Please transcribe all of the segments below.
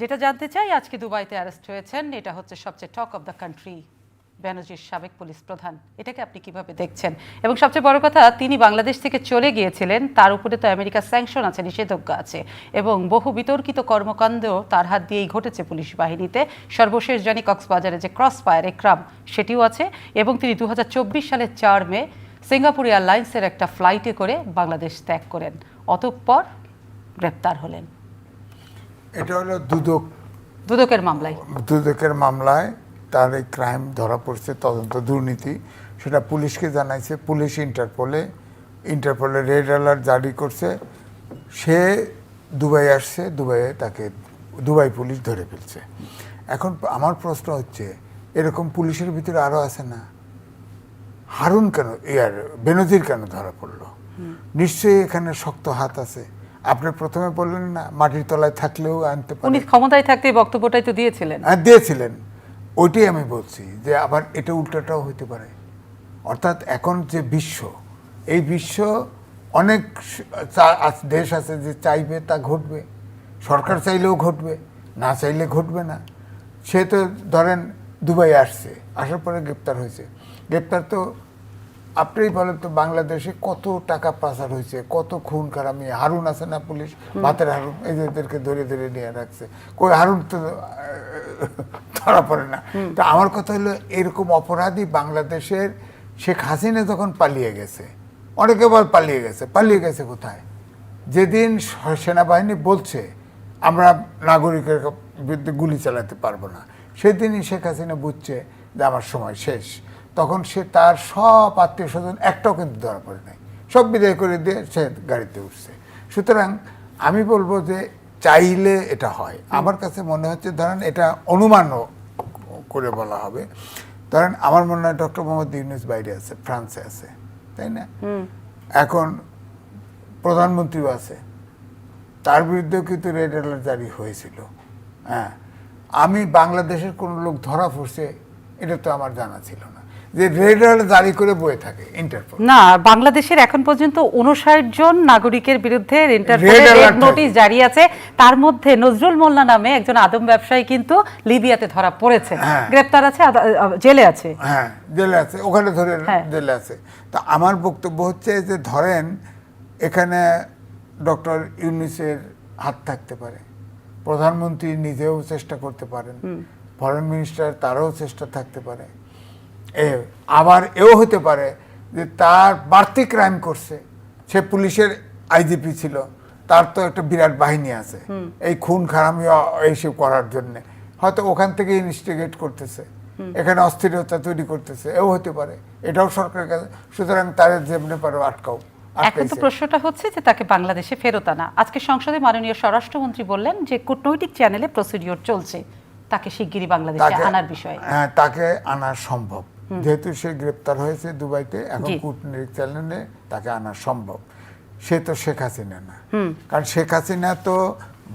যেটা জানতে চাই, আজকে দুবাইতে অ্যারেস্ট হয়েছেন, এটা হচ্ছে সবচেয়ে টক অফ দ্য কান্ট্রি, বেনজির সাবেক পুলিশ প্রধান। এটাকে আপনি কিভাবে দেখছেন? এবং সবচেয়ে বড় কথা, তিনি বাংলাদেশ থেকে চলে গিয়েছিলেন, তার উপরে তো আমেরিকার স্যাংশন আছে, নিষেধাজ্ঞা আছে, এবং বহু বিতর্কিত কর্মকাণ্ড তার হাত দিয়েই ঘটেছে পুলিশ বাহিনীতে। সর্বশেষ জানি কক্সবাজারে যে ক্রস ফায়ার একরাম, সেটিও আছে। এবং তিনি 2024 সালের 4 মে সিঙ্গাপুর এয়ারলাইন্সের একটা ফ্লাইটে করে বাংলাদেশ ত্যাগ করেন, অতঃপর গ্রেপ্তার হলেন। এটা হলো দুদকের মামলায় তার এই ক্রাইম ধরা পড়ছে, তদন্ত দুর্নীতি, সেটা পুলিশকে জানাইছে। পুলিশ ইন্টারপোলে রেড অ্যালার্ট জারি করছে। সে দুবাই আসছে, দুবাই পুলিশ ধরে ফেলছে। এখন আমার প্রশ্ন হচ্ছে, এরকম পুলিশের ভিতরে আরও আছে না? হারুন কেন, বেনজির কেন ধরা পড়লো? নিশ্চয়ই এখানে শক্ত হাত আছে। আপনি প্রথমে বললেন না, মাটির তলায় থাকলেও আনতে পারে। উনি ক্ষমতায় থাকতে বক্তব্যটাই তো দিয়েছিলেন। হ্যাঁ, দিয়েছিলেন। ওইটাই আমি বলছি যে আবার এটা উল্টাটাও হতে পারে। অর্থাৎ এখন যে বিশ্ব, এই বিশ্ব অনেক দেশ আছে যে চাইবে তা ঘটবে, সরকার চাইলেও ঘটবে, না চাইলে ঘটবে না। সে তো ধরেন দুবাই আসছে, আসার পরে গ্রেপ্তার হয়েছে। গ্রেপ্তার তো আপনিই বলেন তো, বাংলাদেশে কত টাকা পাচার হয়েছে, কত খুন খারামি। হারুন আছে না পুলিশ, ভাতের হারুন, এদেরকে ধরে ধরে নিয়ে রাখছে। কই হারুন তো ধরা পড়ে না। তা আমার কথা হলো, এরকম অপরাধী বাংলাদেশের শেখ হাসিনা যখন পালিয়ে গেছে, অনেকে বল পালিয়ে গেছে কোথায়? যেদিন সেনাবাহিনী বলছে আমরা নাগরিকের বিরুদ্ধে গুলি চালাতে পারবো না, সেদিনই শেখ হাসিনা বুঝছে যে আমার সময় শেষ। তখন সে তার সব আত্মীয় স্বজন একটাও কিন্তু ধরা পড়ে নাই, সব বিদায় করে দিয়ে সে গাড়িতে উঠছে। সুতরাং আমি বলবো যে চাইলে এটা হয়। আমার কাছে মনে হচ্ছে, ধরেন এটা অনুমানও করে বলা হবে, ধরেন আমার মনে হয় ডক্টর মোহাম্মদ ইউনূস বাইরে আছে, ফ্রান্সে আছে, তাই না? এখন প্রধানমন্ত্রীও আছে, তার বিরুদ্ধেও কিন্তু রেড অ্যালার্ট জারি হয়েছিল। হ্যাঁ, আমি বাংলাদেশের কোনো লোক ধরা পড়ছে এটা তো আমার জানা ছিল না, যে রেড অ্যালার্ট জারি করে বয়ে থাকে ইন্টারপোল। না, বাংলাদেশের এখন পর্যন্ত 59 জন নাগরিকের বিরুদ্ধে ইন্টারপোলের রেড নোটিশ জারি আছে। তার মধ্যে নজরুল মোল্লা নামে একজন আদম ব্যবসায়ী কিন্তু লিবিয়াতে ধরা পড়েছে, গ্রেপ্তার আছে, জেলে আছে। হ্যাঁ, জেলে আছে, ওখানে ধরে জেলে আছে। তা আমার বক্তব্য হচ্ছে যে ধরেন এখানে ডক্টর ইউনূসের হাত থাকতে পারে, প্রধানমন্ত্রী নিজেও চেষ্টা করতে পারেন, ফরেন মিনিস্টার তারও চেষ্টা থাকতে পারে। আবার এও হতে পারে যে তার বাড়তি ক্রাইম করছে, সে পুলিশের আইজিপি ছিল, তার তো একটা বিরাট বাহিনী আছে এই খুন খারামি এইসব করার জন্য, হয়তো ওখান থেকে ইনভেস্টিগেট করতেছে, এখানে অস্থিরতা তৈরি করতেছে, এও হতে পারে। এটাও সরকারের কাছে। সুতরাং তার যেমনি পারো আটকাও। এখন তো প্রশ্নটা হচ্ছে যে তাকে বাংলাদেশে ফেরত আনা। আজকে সংসদে মাননীয় স্বরাষ্ট্রমন্ত্রী বললেন যে কূটনৈতিক চ্যানেলে প্রসিডিওর চলছে তাকে শিগগিরই বাংলাদেশে আনার বিষয়ে। হ্যাঁ, তাকে আনা সম্ভব, যেহেতু সে গ্রেপ্তার হয়েছে দুবাইতে, এখন কূটনৈতিক চ্যানেলে তাকে আনা সম্ভব। সে তো শেখ হাসিনা না, কারণ শেখ হাসিনা তো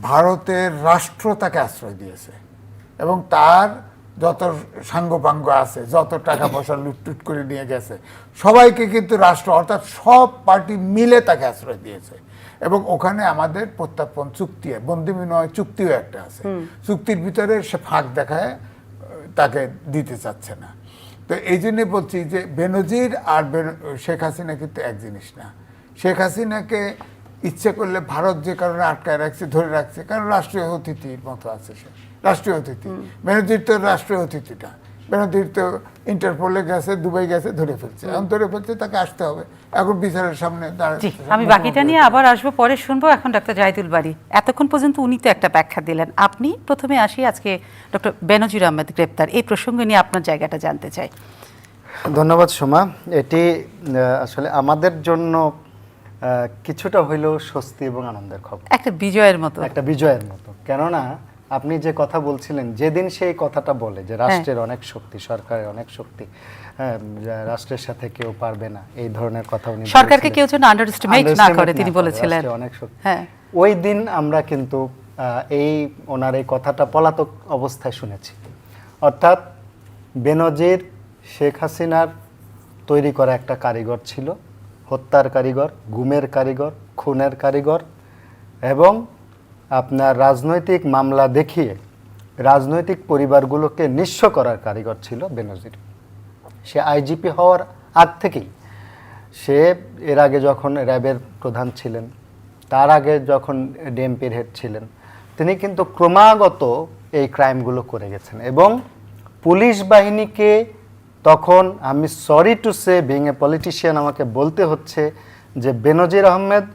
ভারতের রাষ্ট্র তাকে আশ্রয় দিয়েছে, এবং তার যত সাঙ্গপাঙ্গ আছে, যত টাকা পয়সা লুটটুট করে নিয়ে গেছে, সবাইকে কিন্তু রাষ্ট্র অর্থাৎ সব পার্টি মিলে তাকে আশ্রয় দিয়েছে। এবং ওখানে আমাদের প্রত্যার্পণ চুক্তি, বন্দি বিনিময় চুক্তিও একটা আছে। চুক্তির ভিতরে সে ফাঁক দেখায় তাকে দিতে চাচ্ছে না। তো এই জন্যে বলছি যে বেনজির আর শেখ হাসিনা কিন্তু এক জিনিস না। শেখ হাসিনাকে ইচ্ছে করলে ভারত যে কারণে আটকায় রাখছে, ধরে রাখছে, কারণ রাষ্ট্রীয় অতিথির মতো আছে সে, রাষ্ট্রীয় অতিথি। বেনজির তো রাষ্ট্রীয় অতিথিটা, বেনজির তো ইন্টারপোলে গেছে, দুবাই গেছে, ধরে ফেলছে, এখন ধরে ফেলছে, তাকে আসতে হবে, এখন বিচারের সামনে দাঁড়ায়। আমি বাকিটা নিয়ে আবার আসবো, পরে শুনবো। এখন ডক্টর জাহিদুল বারী, এতক্ষণ পর্যন্ত উনি তো একটা ব্যাখ্যা দিলেন, আপনি প্রথমে আসি আজকে ডক্টর বেনজির আহমেদ গ্রেপ্তার, এই প্রসঙ্গ নিয়ে আপনার জায়গাটা জানতে চাই। ধন্যবাদ সোমা। এটি আসলে আমাদের জন্য কিছুটা হইলেও স্বস্তি এবং আনন্দের খবর, একটা বিজয়ের মতো। কেননা আপনি যে কথা বলছিলেন, যেদিন সেই কথাটা বলে যে রাষ্ট্রের অনেক শক্তি, সরকারের অনেক শক্তি, রাষ্ট্রের সাথে কেউ পারবে না, এই ধরনের কথা উনি সরকারকে কেউ যেন আন্ডারএস্টিমেট না করে তিনি বলেছিলেন, অনেক শক্তি। ওই দিন আমরা কিন্তু ওনার এই কথাটা পলাতক অবস্থায় শুনেছি। অর্থাৎ বেনজির শেখ হাসিনার তৈরি করা একটা কারিগর ছিল, হত্যার কারিগর, গুমের কারিগর, খুনের কারিগর, এবং আপনার রাজনৈতিক মামলা দেখিয়ে রাজনৈতিক পরিবারগুলোকে নিঃস্ব করার কারিগর ছিল বেনজির। সে আইজিপি হওয়ার আগ থেকেই, সে এর আগে যখন র্যাবের প্রধান ছিলেন, তার আগে যখন ডিএমপির হেড ছিলেন, তিনি কিন্তু ক্রমাগত এই ক্রাইমগুলো করে গেছেন। এবং পুলিশ বাহিনীকে তখন, আমি sorry to say being a politician, আমাকে বলতে হচ্ছে যে বেনজির আহমেদ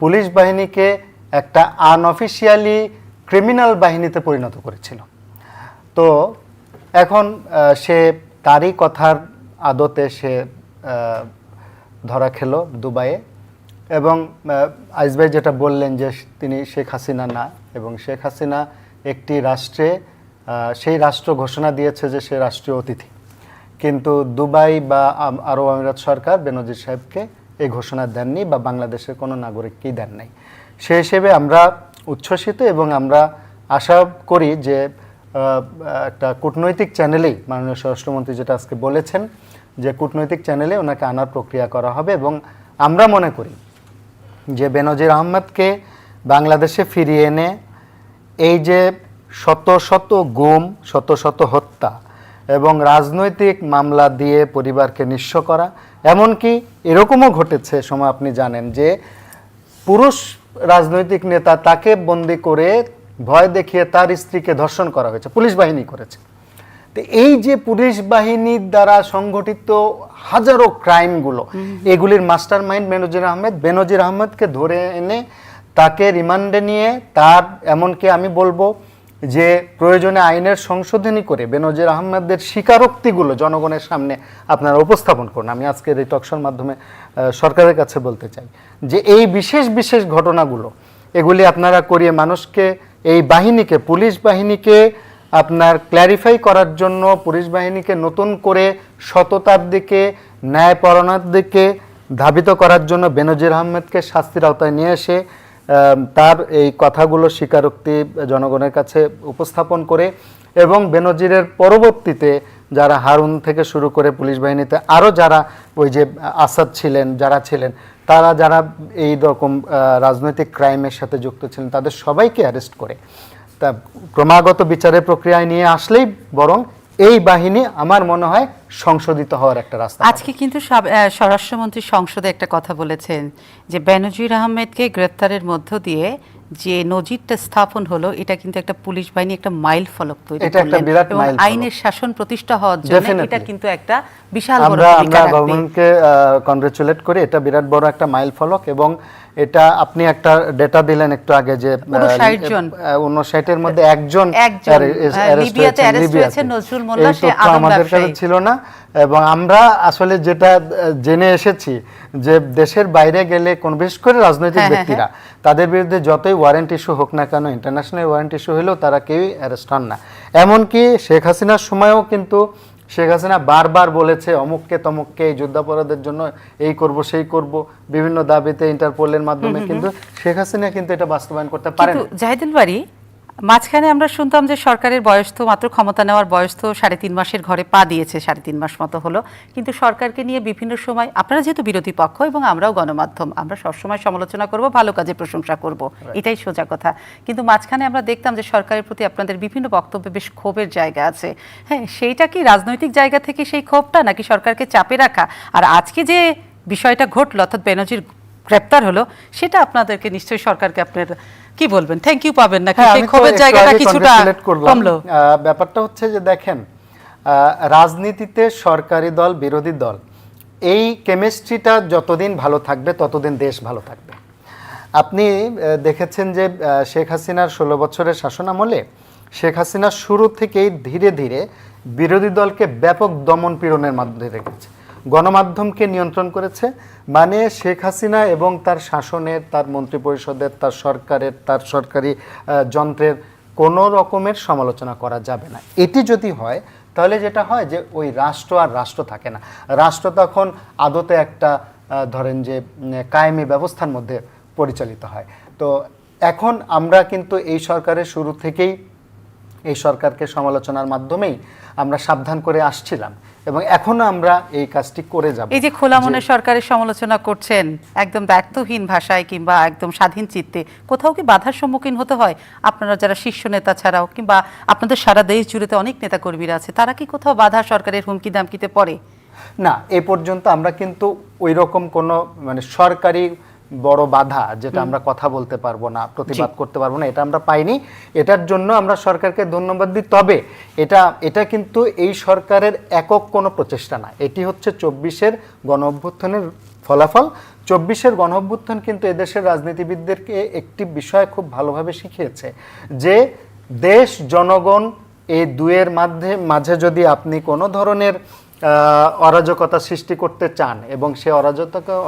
পুলিশ বাহিনীকে একটা আনঅফিসিয়ালি ক্রিমিনাল বাহিনীতে পরিণত করেছিল। তো এখন সে তারই কথার আদতে সে ধরা খেলো দুবাইয়ে। এবং আইজ ভাই যেটা বললেন যে তিনি শেখ হাসিনা না, এবং শেখ হাসিনা একটি রাষ্ট্রে সেই রাষ্ট্র ঘোষণা দিয়েছে যে সে রাষ্ট্রীয় অতিথি, কিন্তু দুবাই বা আরব আমিরাত সরকার বেনজির সাহেবকে এই ঘোষণা দেননি, বা বাংলাদেশের কোনো নাগরিককেই দেন নাই। সে হিসেবে আমরা উচ্ছ্বসিত, এবং আমরা আশা করি যে একটা কূটনৈতিক চ্যানেলেই মাননীয় স্বরাষ্ট্রমন্ত্রী যেটা আজকে বলেছেন যে কূটনৈতিক চ্যানেলে ওনাকে আনার প্রক্রিয়া করা হবে। এবং আমরা মনে করি যে বেনজির আহমেদকে বাংলাদেশে ফিরিয়ে এনে এই যে শত শত গুম, শত শত হত্যা এবং রাজনৈতিক মামলা দিয়ে পরিবারকে নিঃস্ব করা, এমনকি এরকমও ঘটেছে সময় আপনি জানেন যে পুরুষ রাজনৈতিক নেতা তাকে বন্দি করে ভয় দেখিয়ে তার স্ত্রীকে ধর্ষণ করা হয়েছে, পুলিশ বাহিনী করেছে। তো এই যে পুলিশ বাহিনীর দ্বারা সংগঠিত হাজারো ক্রাইমগুলো, এগুলির মাস্টার মাইন্ড বেনজির আহমেদকে ধরে এনে তাকে রিমান্ডে নিয়ে তার, এমনকি আমি বলবো যে প্রয়োজনে আইনের সংশোধনী করে বেনজির আহমেদের স্বীকারোক্তিগুলো জনগণের সামনে আপনারা উপস্থাপন করুন। আমি আজকের এই টকশোর মাধ্যমে সরকারের কাছে বলতে চাই যে এই বিশেষ বিশেষ ঘটনাগুলো এগুলি আপনারা করিয়ে মানুষকে, এই বাহিনীকে, পুলিশ বাহিনীকে আপনার ক্ল্যারিফাই করার জন্য, পুলিশ বাহিনীকে নতুন করে সততার দিকে, ন্যায়পরায়ণতার দিকে ধাবিত করার জন্য বেনজির আহমেদকে শাস্তির আওতায় নিয়ে এসে তার এই কথাগুলো স্বীকারোক্তি জনগণের কাছে উপস্থাপন করে, এবং বেনজিরের পরবর্তীতে যারা হারুন থেকে শুরু করে পুলিশ বাহিনীতে আরও যারা ওই যে আসাদ ছিলেন, যারা ছিলেন, তারা যারা এই রকম রাজনৈতিক ক্রাইমের সাথে যুক্ত ছিলেন, তাদের সবাইকে অ্যারেস্ট করে তা ক্রমাগত বিচারের প্রক্রিয়ায় নিয়ে আসলেই বরং এই বাহিনী আমার মনে হয় সংশোধিত হওয়ার একটা রাস্তা। আজকে কিন্তু স্বরাষ্ট্রমন্ত্রী সংসদে একটা কথা বলেছেন যে বেনজির আহমেদকে গ্রেপ্তারের মধ্য দিয়ে যে নজিরটা স্থাপন হলো, এটা কিন্তু একটা পুলিশ বাহিনী একটা মাইল ফলক তৈরি করলেন, এবং আইনের শাসন প্রতিষ্ঠা হওয়ার জন্য এটা কিন্তু একটা বিশাল বড় ভূমিকা রাখবে। আমরা গভর্নমেন্টকে কনগ্রাচুলেট করি, এটা বিরাট বড় একটা মাইল ফলক। এবং এটা আপনি একটা ডেটা দিলেন একটু আগে যে 59-এর মধ্যে একজন লিবিয়াতে অ্যারেস্ট হয়েছে, নজরুল মোল্লা, সে আদম আমাদের কাছে ছিল না। এবং আমরা আসলে যেটা জেনে এসেছি যে দেশের বাইরে গেলে কোন, বিশেষ করে রাজনৈতিক ব্যক্তিরা, তাদের বিরুদ্ধে যতই ওয়ারেন্ট ইস্যু হোক না কেন, ইন্টারন্যাশনাল ওয়ারেন্ট ইস্যু হলেও তারা কেউই অ্যারেস্ট হন না। এমনকি শেখ হাসিনার সময়ও কিন্তু শেখ হাসিনা বারবার বলেছে অমুককে তমুককে এই যুদ্ধাপরাধের জন্য এই করব সেই করব, বিভিন্ন দাবিতে ইন্টারপোলের মাধ্যমে, কিন্তু শেখ হাসিনা কিন্তু এটা বাস্তবায়ন করতে পারেন। জাহিদুল বারী, মাঝখানে আমরা শুনতাম যে সরকারের বয়স তো মাত্র, ক্ষমতা নেওয়ার বয়স তো 3.5 মাসের ঘরে পা দিয়েছে, 3.5 মাস মতো হলো, কিন্তু সরকারকে নিয়ে বিভিন্ন সময়, আপনারা যেহেতু বিরোধী পক্ষ এবং আমরাও গণমাধ্যম, আমরা সবসময় সমালোচনা করব, ভালো কাজে প্রশংসা করব, এটাই সোজা কথা। কিন্তু মাঝখানে আমরা দেখতাম যে সরকারের প্রতি আপনাদের বিভিন্ন বক্তব্যে বেশ ক্ষোভের জায়গা আছে। হ্যাঁ, সেইটা কি রাজনৈতিক জায়গা থেকে সেই ক্ষোভটা, নাকি সরকারকে চাপে রাখা? আর আজকে যে বিষয়টা ঘটলো, অর্থাৎ বেনজির গ্রেপ্তার হলো, সেটা আপনাদেরকে নিশ্চয়ই সরকারকে আপনার কি বলবেন, থ্যাংক ইউ পাবেন নাকি সেই ক্ষোভের জায়গাটা কিছুটা কমলো? ব্যাপারটা হচ্ছে যে দেখেন, রাজনীতিতে সরকারি দল বিরোধী দল, এই কেমিস্ট্রিটা যতদিন ভালো থাকবে ততদিন দেশ ভালো থাকবে। আপনি দেখেছেন যে শেখ হাসিনার 16 বছরের শাসনামলে শেখ হাসিনা শুরু থেকেই ধীরে ধীরে বিরোধী দলকে ব্যাপক দমন পীড়নের মধ্যে রেখেছে, গণমাধ্যমকে নিয়ন্ত্রণ করেছে। মানে শেখ হাসিনা এবং তার শাসনের, তার মন্ত্রিপরিষদের, তার সরকারের, তার সরকারি যন্ত্রের কোনো রকমের সমালোচনা করা যাবে না। এটি যদি হয় তাহলে যেটা হয় যে ওই রাষ্ট্র আর রাষ্ট্র থাকে না, রাষ্ট্র তখন আদতে একটা ধরেন যে কায়েমি ব্যবস্থার মধ্যে পরিচালিত হয়। তো এখন আমরা কিন্তু এই সরকারের শুরু থেকেই এই সরকারকে সমালোচনার মাধ্যমেই আমরা সাবধান করে আসছিলাম, এবং এখনো আমরা এই কাজটি করে যাব। এই যে খোলা মনে সরকারের সমালোচনা করছেন একদম ব্যর্থহীন ভাষায় কিংবা একদম স্বাধীন চিত্তে, কোথাও কি বাধার সম্মুখীন হতে হয়? আপনারা যারা শীর্ষ নেতা ছাড়াও কিংবা আপনাদের সারা দেশ জুড়েতে অনেক নেতা কর্মীরা আছে, তারা কি কোথাও বাধা সরকারের হুমকি দামকিতে পড়ে? না, এ পর্যন্ত আমরা কিন্তু ওই রকম কোনো মানে সরকারি বড় বাধা যেটা আমরা কথা বলতে পারবো না, প্রতিবাদ করতে পারবো না, এটা আমরা পাইনি। এটার জন্য আমরা সরকারকে ধন্যবাদ দিই। তবে এটা কিন্তু এই সরকারের একক কোনো প্রচেষ্টা না, এটি হচ্ছে 24-এর গণঅভ্যুত্থানের ফলাফল। 24-এর গণঅভ্যুত্থান কিন্তু এদেশের রাজনীতিবিদদেরকে একটি বিষয় খুব ভালোভাবে শিখিয়েছে যে দেশ জনগণ এই দুয়ের মাঝে যদি আপনি কোনো ধরনের অরাজকতা সৃষ্টি করতে চান এবং সেই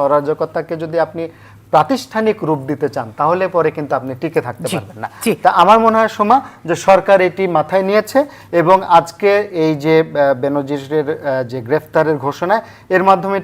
অরাজকতাকে যদি আপনি প্রাতিষ্ঠানিক রূপ দিতে চান, তাহলে পরে কিন্তু আপনি টিকে থাকতে পারবেন না। তা আমার মনে হয় সোমা যে সরকার এটি মাথায় নিয়েছে এবং আজকে এই যে বেনজিরের যে গ্রেফতারের ঘোষণা, এর মাধ্যমে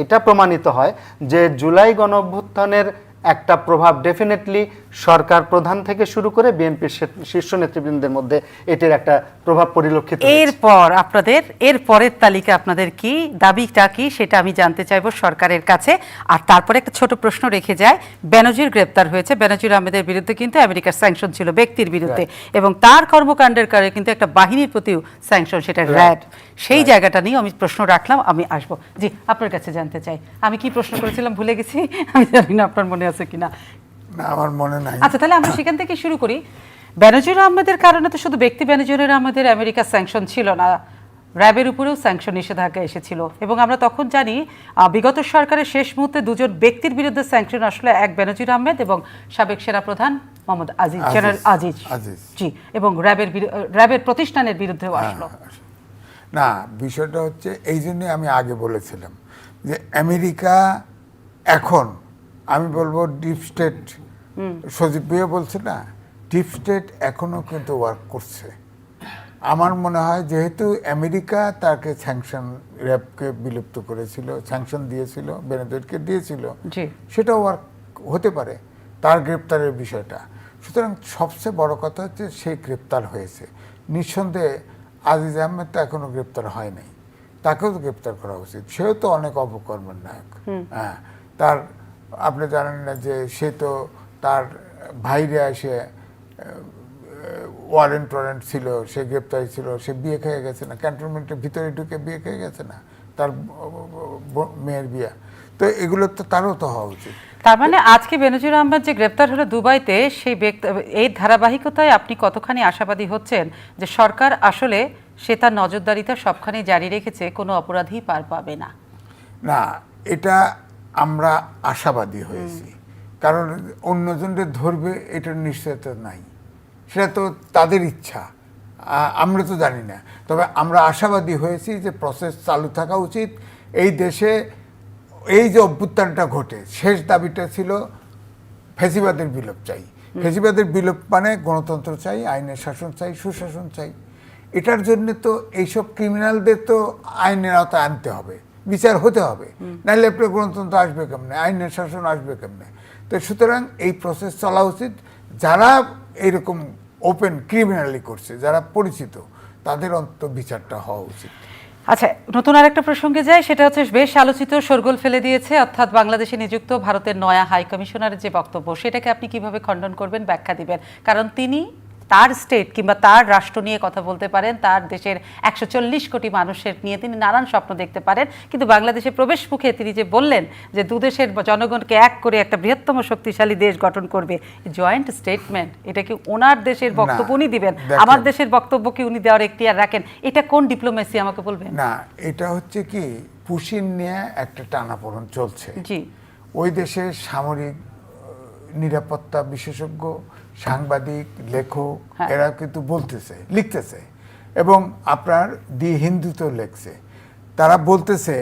এটা প্রমাণিত হয় যে জুলাই গণঅভ্যুত্থানের একটা প্রভাব ডেফিনেটলি সরকার প্রধান থেকে শুরু করে বিএনপির শীর্ষ নেতৃবৃন্দের মধ্যে এটির একটা প্রভাব পরিলক্ষিত হয়েছে। এরপর আপনাদের এর পরের তালিকা আপনাদের কি দাবিটা কি সেটা আমি জানতে চাইবো সরকারের কাছে। আর তারপরে একটা ছোট প্রশ্ন রেখে যায়, বেনজির গ্রেপ্তার হয়েছে, বেনজির আহমেদের বিরুদ্ধে কিন্তু আমেরিকার স্যাংশন ছিল ব্যক্তির বিরুদ্ধে এবং তার কর্মকাণ্ডের কারণে কিন্তু একটা বাহিনীর প্রতিও স্যাংশন, সেটা র্যাড। সেই জায়গাটা নিয়ে আমি প্রশ্ন রাখলাম, আমি আসবো। জি, আপনার কাছে জানতে চাই, আমি কি প্রশ্ন করেছিলাম ভুলে গেছি, আমি জানি না আপনার মনে আছে কিনা। না, আমার মনে নাই। আচ্ছা, তাহলে আমরা সেখান থেকে শুরু করি। বেনজির আহমেদের কারণে তো শুধু ব্যক্তি বেনজির আহমেদের আমেরিকার স্যাংশন ছিল না, র্যাবের উপরেও স্যাংশন নিষেধাজ্ঞা এসেছিল এবং আমরা তখন জানি বিগত সরকারের শেষ মুহূর্তে দুজন ব্যক্তির বিরুদ্ধে স্যাংশন আসলে, এক বেনজির আহমেদ এবং সাবেক সেনাপ্রধান মোহাম্মদ আজিজ, জেনারেল আজিজ। জি, এবং র্যাবের প্রতিষ্ঠানের বিরুদ্ধেও আসলো। না, বিষয়টা হচ্ছে এই জন্যই আমি আগে বলেছিলাম যে আমেরিকা এখন, আমি বলবো ডিপ স্টেট, সজীব ভাইয়া বলছে না, ডিপ স্টেট এখনো কিন্তু ওয়ার্ক করছে। আমার মনে হয় যেহেতু আমেরিকা তাকে স্যাংশন, র্যাবকে বিলুপ্ত করেছিল, স্যাংশন দিয়েছিল, বেনজিরকে দিয়েছিল, সেটা ওয়ার্ক হতে পারে তার গ্রেপ্তারের বিষয়টা। সুতরাং সবচেয়ে বড় কথা হচ্ছে সে গ্রেপ্তার হয়েছে। নিঃসন্দেহে আজিজ আহমেদ তো এখনো গ্রেপ্তার হয় নাই, তাকেও তো গ্রেপ্তার করা উচিত। সেও তো অনেক অপকর্মের নায়ক। হ্যাঁ, তার আপনি জানেন না যে সে তো তার ভাইরে এসে ওয়ারেন্ট ছিল, সে গ্রেপ্তারি ছিল, সে বিয়ে খেয়ে গেছে না, ক্যান্টনমেন্টের ভিতরে ঢুকে বিয়ে খেয়ে গেছে না, তার মেয়ের বিয়ে। তো এগুলো তো তারও তো হওয়া উচিত। তার মানে আজকে বেনজির আহমেদ যে গ্রেপ্তার হলো দুবাইতে, সেই এই ধারাবাহিকতায় আপনি কতখানি আশাবাদী হচ্ছেন যে সরকার আসলে সে তার নজরদারিতা সবখানে জারি রেখেছে, কোনো অপরাধী পার পাবে না? না, এটা আমরা আশাবাদী হয়েছি, কারণ অন্যজনদের ধরবে এটার নিশ্চয়তা নাই, সেটা তো তাদের ইচ্ছা, আমরা তো জানি না। তবে আমরা আশাবাদী হয়েছি যে প্রসেস চালু থাকা উচিত। এই দেশে এই যে অভ্যুত্থানটা ঘটে, শেষ দাবিটা ছিল ফ্যাসিবাদের বিলোপ চাই। ফ্যাসিবাদের বিলোপ মানে গণতন্ত্র চাই, আইনের শাসন চাই, সুশাসন চাই। এটার জন্য তো এইসব ক্রিমিনালদের তো আইনের আওতায় আনতে হবে, বিচার হতে হবে, নাহলে আপনার গণতন্ত্র আসবে কেমনে, আইনের শাসন আসবে কেমনে? তো সুতরাং এই প্রসেস চলা উচিত। যারা এইরকম ওপেন ক্রিমিনালি করছে, যারা পরিচিত, তাদের অন্তত বিচারটা হওয়া উচিত। আচ্ছা, নতুন আরেকটা প্রসঙ্গে যায়, সেটা হচ্ছে বেশ আলোচিত, শোরগোল ফেলে দিয়েছে, অর্থাৎ বাংলাদেশে নিযুক্ত ভারতের নয়া হাই কমিশনারের যে বক্তব্য, সেটাকে আপনি কিভাবে খণ্ডন করবেন, ব্যাখ্যা দিবেন? কারণ তিনি তার স্টেট কিংবা তার রাষ্ট্র নিয়ে কথা বলতে পারেন, তার দেশের 140 কোটি মানুষের নিয়ে তিনি নানান স্বপ্ন দেখতে পারেন, কিন্তু বাংলাদেশে প্রবেশ মুখে তিনি যে বললেন যে দুদেশের জনগণকে এক করে একটা বৃহত্তম শক্তিশালী দেশ গঠন করবে, জয়েন্ট স্টেটমেন্ট, এটা কি ওনার দেশের বক্তব্য উনি দিবেন? আমার দেশের বক্তব্য কি উনি দেওয়ার এখতিয়ার রাখেন? এটা কোন ডিপ্লোমেসি আমাকে বলবেন? না, এটা হচ্ছে কি পুশিন নিয়ে একটা টানাপোড়েন চলছে। জি, ওই দেশের সামরিক নিরাপত্তা বিশেষজ্ঞ, সাংবাদিক, লেখক, এরা কিন্তু বলতেছে, লিখতেছে, এবং আপনার দি হিন্দুতেও লেখছে। তারা বলতেছে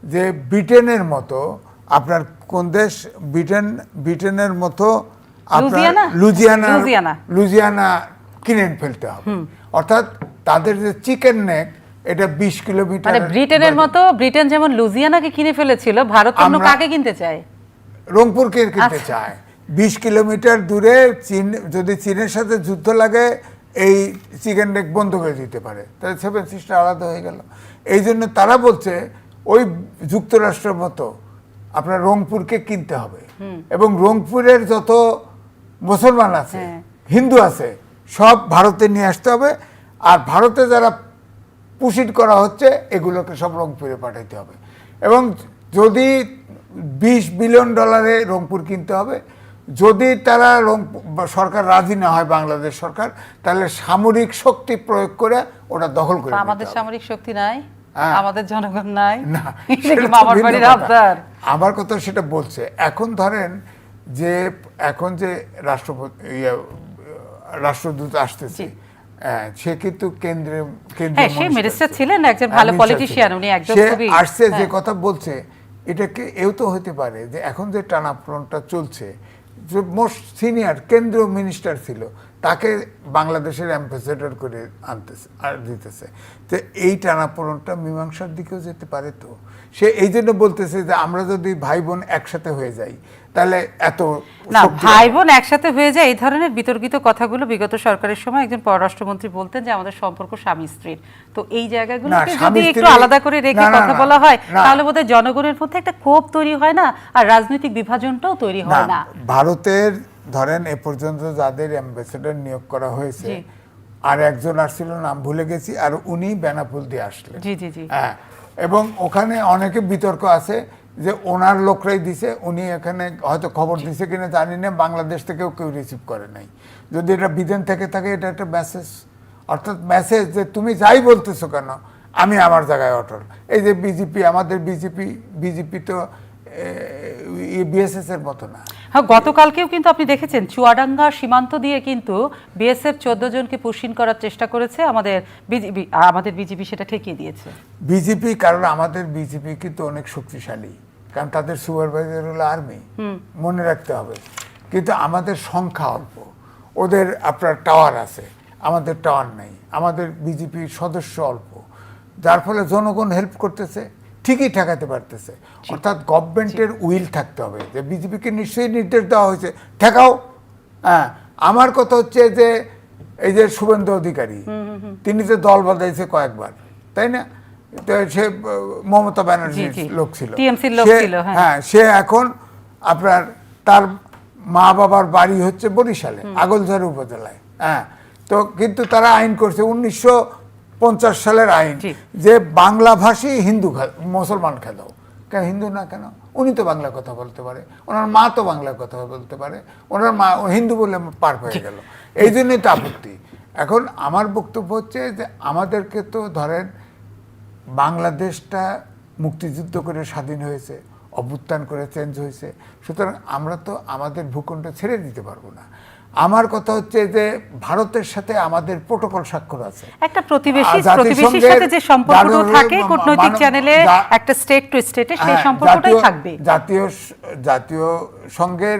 যে ব্রিটেনের মতো, আপনার কোন দেশ, ব্রিটেনের মতো লুজিয়ানা কিনে ফেলতে হবে। অর্থাৎ তাদের যে চিকেন নেক, এটা 20 কিলোমিটার, মানে ব্রিটেনের মতো, ব্রিটেন যেমন লুজিয়ানাকে কিনে ফেলেছিল, ভারত অন্য কাকে কিনতে চায়? রংপুরকে কিনতে চায়। 20 কিলোমিটার দূরে চীন, যদি চীনের সাথে যুদ্ধ লাগে এই চিকেন নেক বন্ধ করে দিতে পারে, তাহলে সেভেন সিস্টার আলাদা হয়ে গেল। এই জন্য তারা বলছে ওই যুক্তরাষ্ট্রের মতো আপনার রংপুরকে কিনতে হবে, এবং রংপুরের যত মুসলমান আছে, হিন্দু আছে, সব ভারতে নিয়ে আসতে হবে, আর ভারতে যারা পুষিট করা হচ্ছে এগুলোকে সব রংপুরে পাঠাইতে হবে। এবং যদি $20 বিলিয়ন রংপুর কিনতে হবে, যদি তারা সরকার রাজি না হয়, বাংলাদেশ সরকার, তাহলে সামরিক শক্তি প্রয়োগ করে ওটা দখল করে নিতে আমাদের হবে। সামরিক শক্তি নাই, হ্যাঁ। আমাদের জনগণ নাই, না, এটা সেটা কি তো মামার ভিন্ন বাড়ির কথা। আবদার? আমার কথা সেটা বলছে। এখন ধরেন যে এখন যে রাষ্ট্রদূত আসতেছে, সে কিন্তু হ্যাঁ, সে মিনিস্টার ছিলেন, একজন ভালো পলিটিশিয়ান, উনি একদম খুবই আসছে, যে কথা বলছে এটাকে এও তো হতে পারে যে এখন যে টানাপোড়েনটা চলছে, যে মোস্ট সিনিয়র কেন্দ্রীয় মিনিস্টার ছিল তাকে বাংলাদেশের অ্যাম্বাসেডর করে আনতেছে আর দিতেছে, তো এই টানাপোড়েনটা মীমাংসার দিকেও যেতে পারে। তো সে এই জন্য বলতেছে যে আমরা যদি ভাই বোন একসাথে হয়ে যাই তাহলে এত না, ভাই বোন একসাথে হয়ে যায়, এই ধরনের বিতর্কিত কথাগুলো বিগত সরকারের সময় একজন পররাষ্ট্রমন্ত্রী বলতেন যে আমাদের সম্পর্ক স্বামী স্ত্রীর। তো এই জায়গাগুলোকে যদি একটু আলাদা করে রেখে কথা বলা হয়, তাহলে বোধহয় জনগণের মধ্যে একটা ক্ষোভ তৈরি হয় না, আর রাজনৈতিক বিভাজনটাও তৈরি হয় না। ভারতের ধরেন এ পর্যন্ত যাদের অ্যাম্বাসেডর নিয়োগ করা হয়েছে, আর একজন আসছিল, নাম ভুলে গেছি, আর উনি বেনাপোল দিয়ে আসলেন। জি জি জি। হ্যাঁ, এবং ওখানে অনেকে বিতর্ক আছে যে ওনার লোকরাই দিছে, উনি এখানে হয়তো খবর দিছে কিনা জানি না, বাংলাদেশ থেকেও কেউ রিসিভ করে নাই। যদি এটা বিদেন থেকে থাকে, এটা একটা মেসেজ, অর্থাৎ মেসেজ যে তুমি যাই বলতেছো কেন, আমি আমার জায়গায় অটল। এই যে বিজেপি, আমাদের বিজেপি তো বিএসএস এর মতো না। হ্যাঁ, গতকালকেও কিন্তু আপনি দেখেছেন চুয়াডাঙ্গা সীমান্ত দিয়ে কিন্তু বিএসএফ 14 জনকে পুশিন করার চেষ্টা করেছে আমাদের বিজেপি সেটা ঠেকিয়ে দিয়েছে। বিজেপি, কারণ আমাদের বিজেপি কিন্তু অনেক শক্তিশালী, কারণ তাদের সুপারভাইজার হলো আর্মি, মনে রাখতে হবে। কিন্তু আমাদের সংখ্যা অল্প, ওদের আপনার টাওয়ার আছে, আমাদের টাওয়ার নেই, আমাদের বিজেপির সদস্য অল্প, যার ফলে জনগণ হেল্প করতেছে, ঠিকই ঠেকাতে পারতেছে। অর্থাৎ গভর্নমেন্টের উইল থাকতে হবে, যে বিজেপিকে নিশ্চয়ই নির্দেশ দেওয়া হয়েছে ঠেকাও। হ্যাঁ, আমার কথা হচ্ছে যে এই যে শুভেন্দু অধিকারী, তিনি যে দল বদলাইছে কয়েকবার, তাই না? তো সে মমতা ব্যানার্জির লোক ছিল, টিএমসির লোক ছিল। হ্যাঁ, সে এখন আপনার তার মা বাবার বাড়ি হচ্ছে বরিশালে, আগলঝাড়ি উপজেলায়। হ্যাঁ, তো কিন্তু তারা আইন করছে 1950 সালের আইন, যে বাংলাভাষী মুসলমান খেদাও। কেন হিন্দু না কেন? উনি তো বাংলা কথা বলতে পারে, ওনার মা তো বাংলা কথা বলতে পারে, ওনার মা হিন্দু বলে পার হয়ে গেল। এই জন্যই তো আপত্তি। এখন আমার বক্তব্য হচ্ছে যে আমাদেরকে তো ধরেন বাংলাদেশটা মুক্তিযুদ্ধ করে স্বাধীন হয়েছে, অভ্যুত্থান করে চেঞ্জ হয়েছে, সুতরাং আমরা তো আমাদের ভূখণ্ড ছেড়ে দিতে পারবো না। আমার কথা হচ্ছে যে ভারতের সাথে আমাদের প্রোটোকল স্বাক্ষর আছে, একটা প্রতিবেশীর সাথে যে সম্পর্কটা থাকে কূটনৈতিক চ্যানেলে, একটা স্টেট টু স্টেটে সেই সম্পর্কটাই থাকবে। জাতীয় সংঘের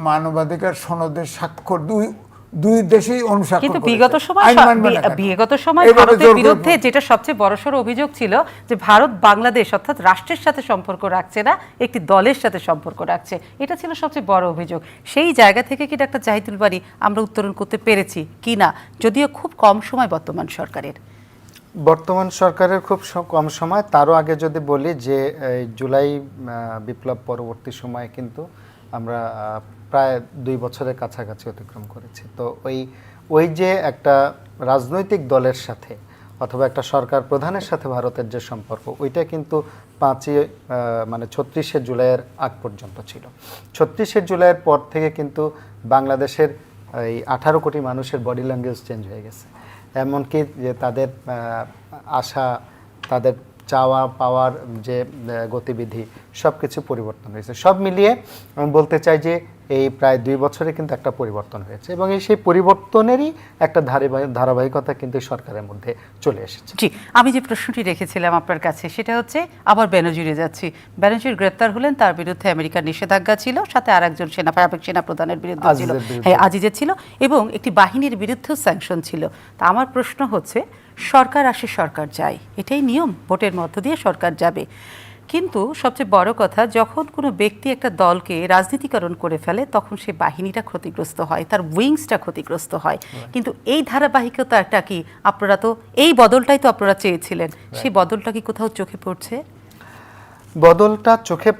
মানবাধিকার সনদের স্বাক্ষর দুই দেশেই অনুস্বাক্ষর। কিন্তু বিগত সময় ভারতের বিরুদ্ধে যেটা সবচেয়ে বড়সড় অভিযোগ ছিল যে ভারত বাংলাদেশ অর্থাৎ রাষ্ট্রের সাথে সম্পর্ক রাখছে না, একটি দলের সাথে সম্পর্ক রাখছে, এটা ছিল সবচেয়ে বড় অভিযোগ। সেই জায়গা থেকে কি ডাক্তার জাহিদুল বারী আমরা উত্তরণ করতে পেরেছি কিনা, যদিও খুব কম সময় বর্তমান সরকারের খুব কম সময়। তারও আগে যদি বলি যে জুলাই বিপ্লব পরবর্তী সময়ে কিন্তু আমরা প্রায় 2 বছরের কাছাকাছি অতিক্রম করেছি। তো ওই যে একটা রাজনৈতিক দলের সাথে অথবা একটা সরকার প্রধানের সাথে ভারতের যে সম্পর্ক, ওইটা কিন্তু 36শে জুলাইয়ের আগ পর্যন্ত ছিল। 36শে জুলাইয়ের পর থেকে কিন্তু বাংলাদেশের এই 18 কোটি মানুষের বডি ল্যাঙ্গুয়েজ চেঞ্জ হয়ে গেছে। এমনকি যে তাদের আশা, তাদের চাওয়া পাওয়ার যে গতিবিধি, সব কিছু পরিবর্তন হয়েছে। সব মিলিয়ে আমি বলতে চাই যে এই প্রায় 2 বছরে কিন্তু একটা পরিবর্তন হয়েছে, এবং সেই পরিবর্তনেরই একটা ধারাবাহিকতা কিন্তু সরকারের মধ্যে চলে এসেছে। জি, আমি যে প্রশ্নটি রেখেছিলাম আপনার কাছে সেটা হচ্ছে, আবার বেনজিরে যাচ্ছি। বেনজির গ্রেপ্তার হলেন, তার বিরুদ্ধে আমেরিকার নিষেধাজ্ঞা ছিল, সাথে আরেকজন সেনা প্রধানের বিরুদ্ধে ছিল, হ্যাঁ আজিজের ছিল, এবং একটি বাহিনীর বিরুদ্ধেও স্যাংশন ছিল। তা আমার প্রশ্ন হচ্ছে, সরকার আসে সরকার যায়, এটাই নিয়ম, ভোটের মধ্য দিয়ে সরকার যাবে, কিন্তু সবচেয়ে বড় কথা, যখন কোনো ব্যক্তি একটা দলকে রাজনীতিকরণ করে ফেলে তখন সেই বাহিনীটা ক্ষতিগ্রস্ত হয়, তার উইংসটা ক্ষতিগ্রস্ত হয়। কিন্তু এই ধারাবাহিকতাটা কি আপনারা তো এই বদলটাই তো আপনারা চেয়েছিলেন, সেই বদলটা কি কোথাও চোখে পড়ছে? বদলটা চোখে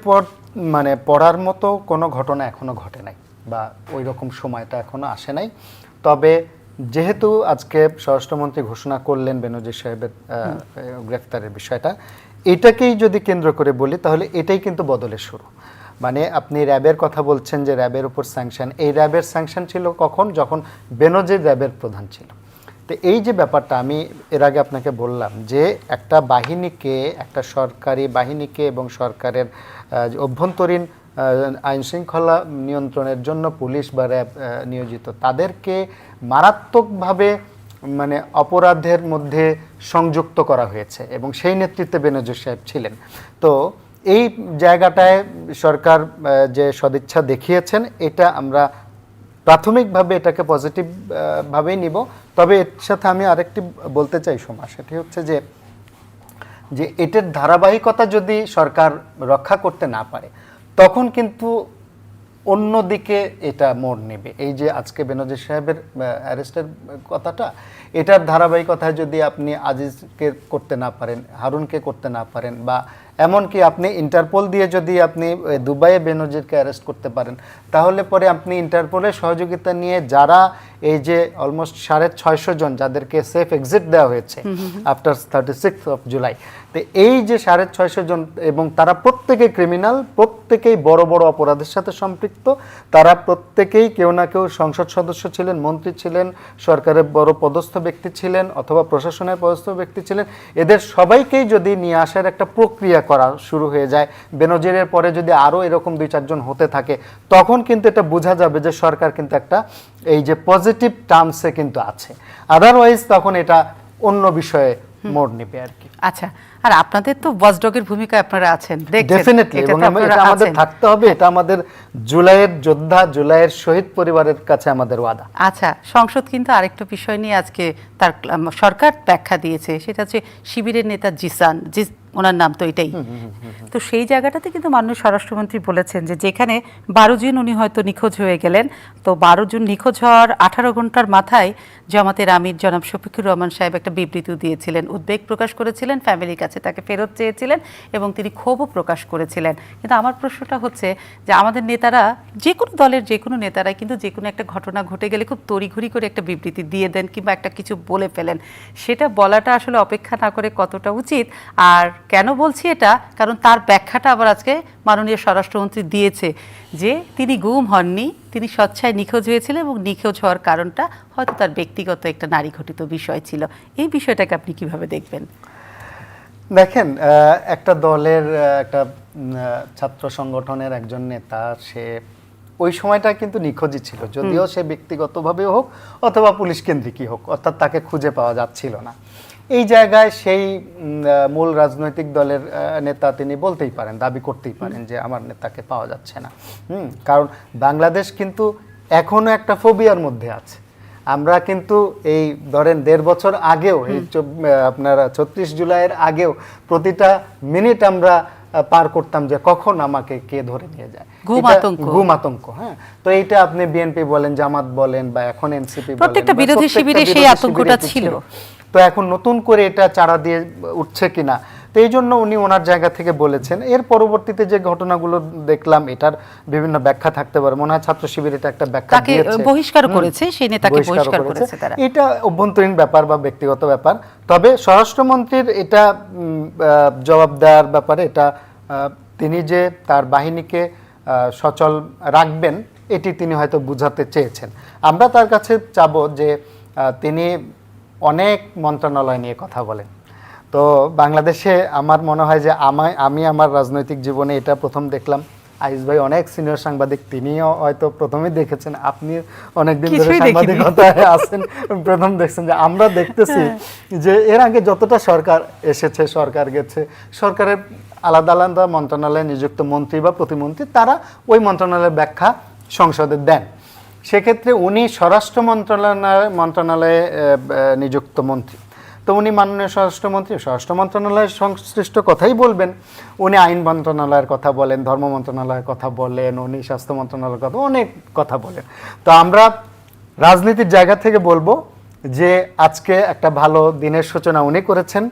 পড়ার মতো কোনো ঘটনা এখনো ঘটে নাই, বা ওই রকম সময়টা এখনো আসে নাই। তবে যেহেতু আজকে স্বরাষ্ট্রমন্ত্রী ঘোষণা করলেন বেনজির সাহেবের গ্রেফতারের বিষয়টা, এটাকেই যদি কেন্দ্র করে বলি তাহলে এটাই কিন্তু বদলের শুরু। মানে আপনি র্যাবের কথা বলছেন যে র্যাবের উপর স্যাংশন, এই র্যাবের স্যাংশন ছিল কখন? যখন বেনজির র্যাবের প্রধান ছিল। তো এই যে ব্যাপারটা আমি এর আগে আপনাকে বললাম যে একটা বাহিনীকে, একটা সরকারি বাহিনীকে এবং সরকারের অভ্যন্তরীণ আইন শৃঙ্খলা নিয়ন্ত্রণের জন্য পুলিশ বা র্যাব নিয়োজিত, তাদেরকে মারাত্মকভাবে অপরাধের মধ্যে সংযুক্ত করা হয়েছে এবং সেই নেতৃত্বে বেনজির সাহেব ছিলেন। তো এই জায়গাটায় সরকার যে সদিচ্ছা দেখিয়েছেন, এটা আমরা প্রাথমিকভাবে এটাকে পজিটিভ ভাবেই নিব। তবে এর সাথে আমি আরেকটি বলতে চাই সোমা, সেটি হচ্ছে যে এটার ধারাবাহিকতা যদি সরকার রক্ষা করতে না পারে তখন কিন্তু অন্যদিকে এটা মোড় নেবে। এই যে আজকে বেনজির সাহেবের অ্যারেস্টের কথাটা, এটার ধারাবাহিকতায় যদি আপনি আজিজকে করতে না পারেন, হারুনকে করতে না পারেন, বা এমনকি আপনি ইন্টারপোল দিয়ে যদি আপনি দুবাইয়ে বেনজিরকে অ্যারেস্ট করতে পারেন, তাহলে পরে আপনি ইন্টারপোলের সহযোগিতা নিয়ে যারা এই যে অলমোস্ট 650 জন যাদেরকে সেফ এক্সিট দেওয়া হয়েছে আফটার 36 অফ জুলাই, তো এই যে 650 জন, এবং তারা প্রত্যেকেই ক্রিমিনাল, প্রত্যেকেই বড় বড় অপরাধের সাথে সম্পৃক্ত, তারা প্রত্যেকেই কেউ না কেউ সংসদ সদস্য ছিলেন, মন্ত্রী ছিলেন, সরকারের বড় পদস্থ ব্যক্তি ছিলেন, অথবা প্রশাসনের পদস্থ ব্যক্তি ছিলেন। এদের সবাইকেই যদি নিয়ে আসার একটা প্রক্রিয়া করা শুরু হয়ে যায়, বেনজিরের পরে যদি আরও এরকম 2-4 জন হতে থাকে, তখন কিন্তু এটা বোঝা যাবে যে সরকার কিন্তু একটা এই যে পজিটিভ টার্মসে কিন্তু আছে। আদারওয়াইজ তখন এটা অন্য বিষয়ে মোড় নেবে আর কি। আচ্ছা, আর আপনাদের তো ওয়াচডগের ভূমিকা আপনারা আছেন, ডেফিনেটলি, এবং এটা আমাদের থাকতে হবে। এটা আমাদের জুলাইয়ের যোদ্ধা, জুলাইয়ের শহীদ পরিবারের কাছে আমাদের ওয়াদা। আচ্ছা, সংসদ কিন্তু আরেকটা বিষয় নিয়ে আজকে তার সরকার ব্যাখ্যা দিয়েছে, সেটা হচ্ছে শিবিরের নেতা জিসান, ওনার নাম তো এটাই। তো সেই জায়গাটাতে কিন্তু মাননীয় স্বরাষ্ট্রমন্ত্রী বলেছেন যে যেখানে 12 জুন উনি হয়তো নিখোঁজ হয়ে গেলেন, তো 12 জুন নিখোঁজ হওয়ার 18 ঘন্টার মাথায় জামাতের আমির জনাব শফিকুর রহমান সাহেব একটা বিবৃতি দিয়েছিলেন, উদ্বেগ প্রকাশ করেছিলেন, ফ্যামিলির কাছে তাকে ফেরত চেয়েছিলেন এবং তিনি ক্ষোভও প্রকাশ করেছিলেন। কিন্তু আমার প্রশ্নটা হচ্ছে যে আমাদের নেতারা, যে কোনো দলের যে কোনো নেতারাই কিন্তু যে কোনো একটা ঘটনা ঘটে গেলে খুব তড়িঘড়ি করে একটা বিবৃতি দিয়ে দেন কিংবা একটা কিছু বলে ফেলেন। সেটা বলাটা আসলে অপেক্ষা না করে কতটা উচিত? আর কেন বলছি এটা, কারণ তার ব্যাখ্যাটা আবার আজকে মাননীয় স্বরাষ্ট্রমন্ত্রী দিয়েছে যে তিনি গুম হননি, তিনি স্বচ্ছায় নিখোঁজ হয়েছিলেন এবং নিখোঁজ হওয়ার কারণটা হয়তো তার ব্যক্তিগত একটা নারী ঘটিত বিষয় ছিল। এই বিষয়টাকে আপনি কিভাবে দেখবেন? দেখেন, একটা দলের একটা ছাত্র সংগঠনের একজন নেতা, সে ওই সময়টা কিন্তু নিখোঁজই ছিল, যদিও সে ব্যক্তিগতভাবে হোক অথবা পুলিশ কেন্দ্রিকই হোক, অর্থাৎ তাকে খুঁজে পাওয়া যাচ্ছিল না। এই জায়গায় সেই মূল রাজনৈতিক দলের নেতা তিনি বলতেই পারেন, দাবি করতেই পারেন যে আমার নেতাকে পাওয়া যাচ্ছে না। কারণ বাংলাদেশ কিন্তু এখনো একটা ফোবিয়ার মধ্যে আছে। আমরা কিন্তু এই ধরেন 1.5 বছর আগেও, এই আপনার 36 জুলাইয়ের আগেও প্রতিটা মিনিট আমরা পার করতাম যে কখন আমাকে কে ধরে নিয়ে যায়, ঘুম আতঙ্ক। হ্যাঁ, তো এইটা আপনি বিএনপি বলেন, জামাত বলেন, বা এখন এনসিপি বলেন, প্রত্যেকটা বিরোধী শিবিরে সেই আতঙ্কটা ছিল। তো এখন নতুন করে এটা চারা দিয়ে উঠছে কিনা, তো এই জন্য উনি ওনার জায়গা থেকে বলেছেন। এর পরবর্তীতে যে ঘটনাগুলো দেখলাম, এটার বিভিন্ন ব্যাখ্যা থাকতে পারে। মনে হয় ছাত্র শিবির এটা একটা ব্যাখ্যা দিয়েছে, বহিষ্কার করেছে, সেই নেতাকে বহিষ্কার করেছে তারা। এটা অভ্যন্তরীণ ব্যাপার বা ব্যক্তিগত ব্যাপার। তবে স্বরাষ্ট্রমন্ত্রীর এটা জবাব দেওয়ার ব্যাপারে, এটা তিনি যে তার বাহিনীকে সচল রাখবেন, এটি তিনি হয়তো বুঝাতে চেয়েছেন। আমরা তার কাছে চাবো যে তিনি অনেক মন্ত্রণালয় নিয়ে কথা বলেন। তো বাংলাদেশে আমার মনে হয় যে আমি আমার রাজনৈতিক জীবনে এটা প্রথম দেখলাম। আইস ভাই অনেক সিনিয়র সাংবাদিক, তিনিও হয়তো প্রথমেই দেখেছেন, আপনি অনেকদিন ধরে সাংবাদিকতায় আছেন, প্রথম দেখছেন যে আমরা দেখতেছি যে এর আগে যতটা সরকার এসেছে, সরকার গেছে, সরকারের আলাদা আলাদা মন্ত্রণালয়ে নিযুক্ত মন্ত্রী বা প্রতিমন্ত্রী, তারা ওই মন্ত্রণালয়ের ব্যাখ্যা সংসদে দেন। সেক্ষেত্রে উনি স্বরাষ্ট্র মন্ত্রণালয়ে নিযুক্ত মন্ত্রী, তো উনি মাননীয় স্বরাষ্ট্রমন্ত্রী, স্বরাষ্ট্র মন্ত্রণালয়ের সংশ্লিষ্ট কথাই বলবেন। উনি আইন মন্ত্রণালয়ের কথা বলেন, ধর্ম মন্ত্রণালয়ের কথা বলেন, উনি স্বাস্থ্য মন্ত্রণালয়ের কথা, অনেক কথা বলেন। তো আমরা রাজনীতির জায়গা থেকে বলবো যে আজকে একটা ভালো দিনের সূচনা উনি করেছেন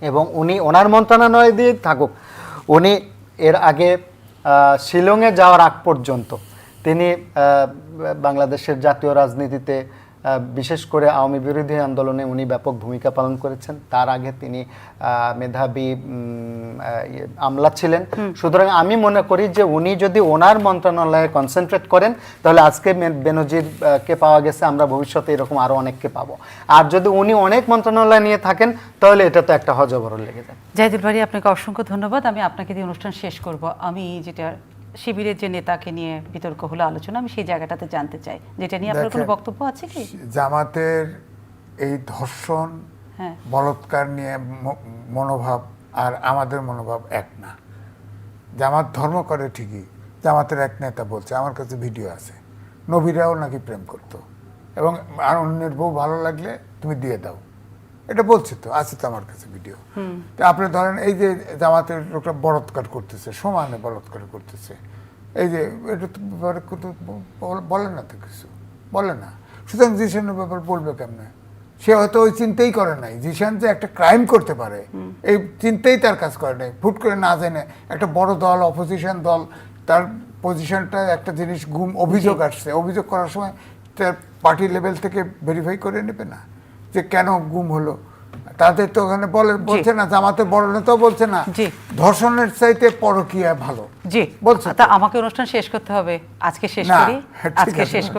এবং উনি ওনার মন্ত্রণালয় দিয়ে থাকুক। উনি এর আগে শিলংয়ে যাওয়ার আগ পর্যন্ত তিনি বাংলাদেশের জাতীয় রাজনীতিতে বিশেষ করে আওয়ামী বিরোধী আন্দোলনে উনি ব্যাপক ভূমিকা পালন করেছেন। তার আগে তিনি মেধাবী আমলা ছিলেন। সুতরাং আমি মনে করি যে উনি যদি ওনার মন্ত্রণালয়ে কনসেন্ট্রেট করেন তাহলে আজকে বেনজিরকে পাওয়া গেছে, আমরা ভবিষ্যতে এরকম আরও অনেককে পাবো। আর যদি উনি অনেক মন্ত্রণালয় নিয়ে থাকেন তাহলে এটা তো একটা হজবরল লেগে যায়। জাহিদুল বারী, আপনাকে অসংখ্য ধন্যবাদ। আমি আপনাকে দিয়ে অনুষ্ঠান শেষ করব। আমি যেটা শিবিরের যে নেতাকে নিয়ে বিতর্ক হলো, আলোচনা, আমি সেই জায়গাটাতে জানতে চাই, যেটা নিয়ে আপনার কোনো দেখেন, বক্তব্য আছে কি? জামাতের এই ধর্ষণ হ্যাঁ, বলৎকার নিয়ে মনোভাব আর আমাদের মনোভাব এক না। জামাত ধর্ম করে ঠিকই, জামাতের এক নেতা বলছে, আমার কাছে ভিডিও আছে, নবীরাও নাকি প্রেম করতো এবং আর অন্যের বউ ভালো লাগলে তুমি দিয়ে দাও, এটা বলছে, তো আছে তো আমার কাছে ভিডিও। তো আপনি ধরেন এই যে জামাতের লোকটা বলৎকার করতেছে, সমানে বলৎকার করতেছে, এই যে এটা তো ব্যাপারে বলে না, তো কিছু বলে না। সুতরাং জিসানের ব্যাপার বলবে কেমনে? সে হয়তো ওই চিন্তাই করে নাই জিসান যে একটা ক্রাইম করতে পারে, এই চিন্তাই তার কাজ করে নাই। ফুট করে না জেনে একটা বড় দল, অপোজিশন দল, তার পজিশনটা একটা জিনিস অভিযোগ আসছে, অভিযোগ করার সময় তার পার্টি লেভেল থেকে ভেরিফাই করে নেবে না যে কেন গুম হলো। তাদের তো ওখানে বলছে না, জামাতের বড় নেতাও বলছে না ধর্ষণের চাইতে পরকীয়া ভালো, জি বলছে। তা আমাকে অনুষ্ঠান শেষ করতে হবে, আজকে শেষ না, করি, ঠিক আজকে আছে। শেষ